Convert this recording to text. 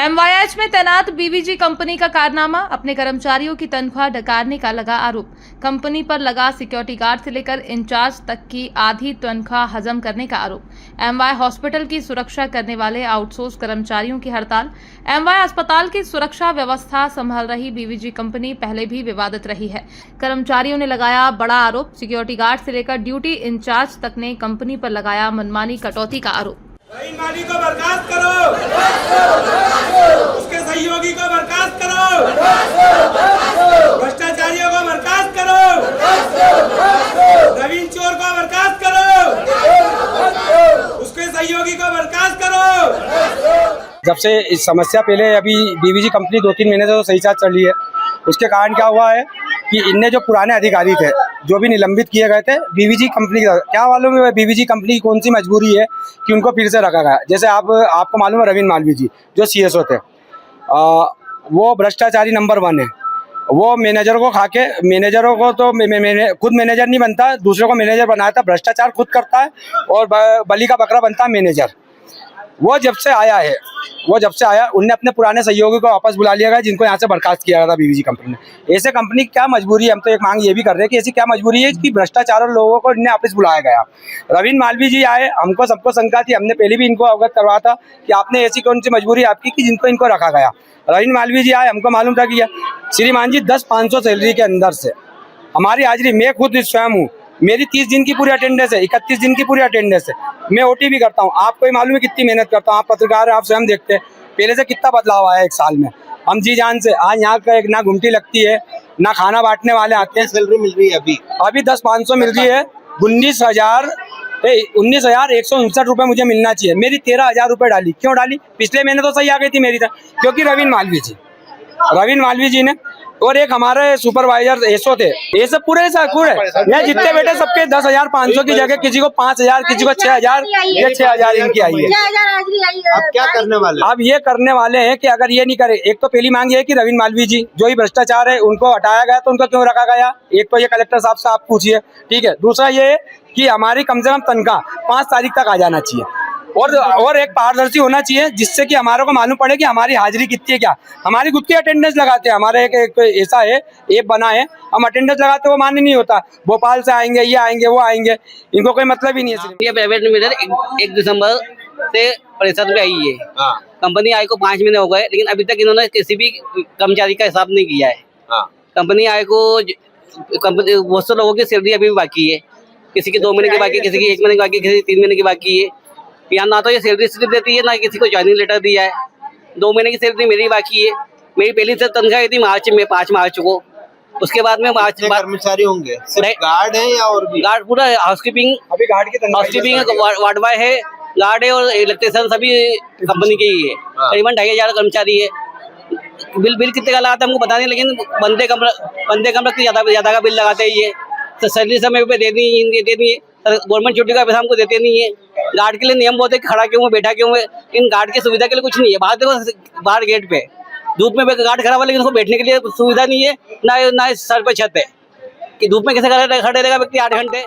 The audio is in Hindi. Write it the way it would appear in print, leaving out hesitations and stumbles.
एमवाईएच में तैनात बीवीजी कंपनी का कारनामा, अपने कर्मचारियों की तनख्वाह डकारने का लगा आरोप। कंपनी पर लगा सिक्योरिटी गार्ड से लेकर इंचार्ज तक की आधी तनख्वाह हजम करने का आरोप। एमवाई हॉस्पिटल की सुरक्षा करने वाले आउटसोर्स कर्मचारियों की हड़ताल। एमवाई अस्पताल की सुरक्षा व्यवस्था संभाल रही बीवीजी कंपनी पहले भी विवादित रही है। कर्मचारियों ने लगाया बड़ा आरोप। सिक्योरिटी गार्ड से लेकर ड्यूटी इंचार्ज तक ने कंपनी पर लगाया मनमानी कटौती का आरोप। रहीम माली को बर्खास्त करो, उसके सहयोगी को बर्खास्त करो, भ्रष्टाचारियों को बर्खास्त करो, नवीन चोर को बर्खास्त करो, उसके सहयोगी को बर्खास्त करो। जब से इस समस्या पहले अभी बीवीजी कंपनी 2-3 महीने से तो सही साथ चल रही है, उसके कारण क्या हुआ है कि इनने जो पुराने अधिकारी थे जो भी निलंबित किए गए थे बीवीजी कंपनी का, क्या मालूम है बीवीजी कंपनी की कौन सी मजबूरी है कि उनको फिर से रखा गया। जैसे आपको मालूम है रवीन मालवीय जी जो सीएसओ थे, वो भ्रष्टाचारी नंबर 1 है। वो मैनेजर को खा के, मैनेजरों को तो खुद मैनेजर नहीं बनता, दूसरों को मैनेजर बनाया था, भ्रष्टाचार खुद करता है और बलि का बकरा बनता है मैनेजर। वो जब से आया उनने अपने पुराने सहयोगी को वापस बुला लिया गया जिनको यहाँ से बर्खास्त किया गया था बीवीजी कंपनी ने। ऐसे कंपनी की क्या मजबूरी है? हम तो एक मांग ये भी कर रहे हैं कि ऐसी क्या मजबूरी है कि भ्रष्टाचार और लोगों को इन्हें वापस बुलाया गया। रवीन मालवीय जी आए, हमको सबको शंका थी, हमने पहले भी इनको अवगत करवाया था कि आपने ऐसी कौन सी मजबूरी आपकी कि जिनको इनको रखा गया। रवीन मालवीय जी आए, हमको मालूम था कि श्रीमान जी 10-500 सैलरी के अंदर से हमारी हाजिरी, मैं खुद स्वयं हूँ, मेरी 30 दिन की पूरी अटेंडेंस है, 31 दिन की पूरी अटेंडेंस है, मैं ओटी भी करता हूँ। आपको ही मालूम है कितनी मेहनत करता हूँ, आप पत्रकार आप स्वयं देखते हैं पहले से कितना बदलाव आया है 1 साल में। हम जी जान से आज यहाँ का एक ना घुमटी लगती है ना खाना बांटने वाले आते हैं। सैलरी मिल रही है अभी 10-500 मिल रही है। 19,159 रुपये मुझे मिलना चाहिए, मेरी 13,000 रुपये डाली। क्यों डाली? पिछले महीने तो सही आ गई थी मेरी, क्योंकि रवीन मालवीय जी ने, और एक हमारे सुपरवाइजर एसओ थे, ये सब पूरे यहाँ जितने बेटे सबके 10,500 की जगह किसी को 5,000, किसी को 6,000, ये 6,000 इनकी आई है। अब क्या करने वाले? अब ये करने वाले हैं कि अगर ये नहीं करे, एक तो पहली मांग ये है कि रवीन मालवीय जी जो ही भ्रष्टाचार है उनको हटाया गया, तो उनको क्यों रखा गया? एक तो ये कलेक्टर साहब से आप पूछिए, ठीक है। दूसरा ये है कि हमारी कम से कम तनख्वाह 5 तारीख तक आ जाना चाहिए और एक पारदर्शी होना चाहिए जिससे कि हमारे को मालूम पड़े कि हमारी हाजिरी कितनी है। क्या हमारी खुद की अटेंडेंस लगाते हैं, हमारे एक ऐसा है ऐप बना है, हम अटेंडेंस लगाते हैं, वो मान्य नहीं होता। भोपाल से आएंगे, ये आएंगे, वो आएंगे, इनको कोई मतलब ही नहीं है। ये प्राइवेट लिमिटेड 1 दिसंबर से परिषद में आई है। कंपनी आई को 5 महीने हो गए, लेकिन अभी तक इन्होंने किसी भी कर्मचारी का हिसाब नहीं किया है। कंपनी आई को बहुत से लोगों की सैलरी अभी भी बाकी है, किसी की 2 महीने की बाकी, किसी की 1 महीने की बाकी, किसी की 3 महीने की बाकी है। यहाँ ना तो ये सैलरी स्लिप देती है, ना किसी को ज्वाइनिंग लेटर दिया है। 2 महीने की सैलरी मेरी बाकी है। मेरी पहली से तनख्वाह आई थी मार्च में, 5 मार्च को। उसके बाद में मार्च कर्मचारी होंगे, सिर्फ गार्ड है या और भी? गार्ड पूरा हाउसकीपिंग, अभी गार्ड की हाउसकीपिंग वार्ड बॉय है, गार्ड है और इलेक्ट्रिशियन सभी कंपनी के ही है। करीबन 2,500 कर्मचारी है। बिल कितने का लगाता है हमको पता नहीं, लेकिन बंदे कम रखते ज्यादा का बिल लगाते ही है। तो सैलरी समय पे देनी है, गवर्नमेंट छुट्टी का पैसा हमको देते नहीं है। गार्ड के लिए नियम बहुत है कि खड़ा क्यों है, बैठा क्यों है। इन गार्ड की सुविधा के लिए कुछ नहीं है। बाहर देखो, बाहर गेट पे धूप में गार्ड खड़ा हुआ, लेकिन उसको बैठने के लिए सुविधा नहीं है, ना सर पे छत है कि धूप में कैसे खड़े रहेगा व्यक्ति 8 घंटे।